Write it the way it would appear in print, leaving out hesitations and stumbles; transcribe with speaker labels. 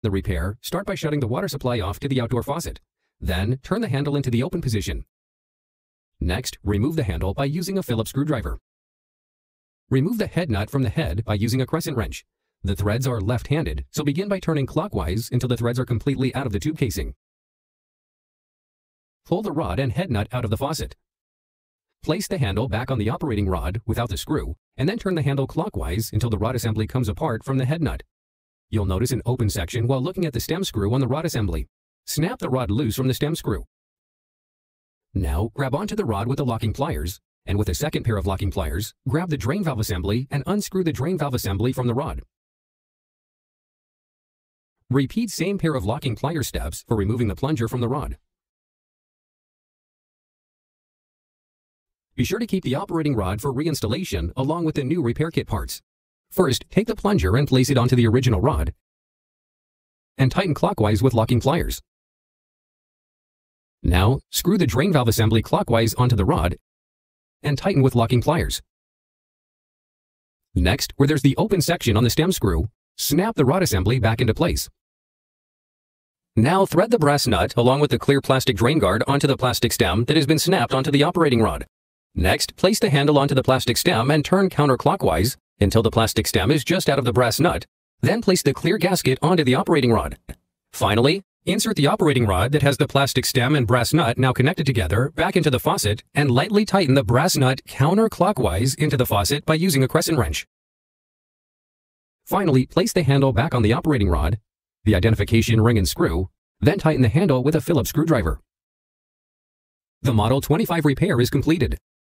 Speaker 1: the repair, start by shutting the water supply off to the outdoor faucet. Then, turn the handle into the open position. Next, remove the handle by using a Phillips screwdriver. Remove the head nut from the head by using a crescent wrench. The threads are left-handed, so begin by turning clockwise until the threads are completely out of the tube casing. Pull the rod and head nut out of the faucet. Place the handle back on the operating rod without the screw, and then turn the handle clockwise until the rod assembly comes apart from the head nut. You'll notice an open section while looking at the stem screw on the rod assembly. Snap the rod loose from the stem screw. Now, grab onto the rod with the locking pliers, and with a second pair of locking pliers, grab the drain valve assembly and unscrew the drain valve assembly from the rod. Repeat same pair of locking plier steps for removing the plunger from the rod. Be sure to keep the operating rod for reinstallation along with the new repair kit parts. First, take the plunger and place it onto the original rod, and tighten clockwise with locking pliers. Now, screw the drain valve assembly clockwise onto the rod, and tighten with locking pliers. Next, where there's the open section on the stem screw, snap the rod assembly back into place. Now thread the brass nut along with the clear plastic drain guard onto the plastic stem that has been snapped onto the operating rod. Next, place the handle onto the plastic stem and turn counterclockwise until the plastic stem is just out of the brass nut. Then place the clear gasket onto the operating rod. Finally, insert the operating rod that has the plastic stem and brass nut now connected together back into the faucet and lightly tighten the brass nut counterclockwise into the faucet by using a crescent wrench. Finally, place the handle back on the operating rod, the identification ring and screw, then tighten the handle with a Phillips screwdriver. The Model 25 repair is completed.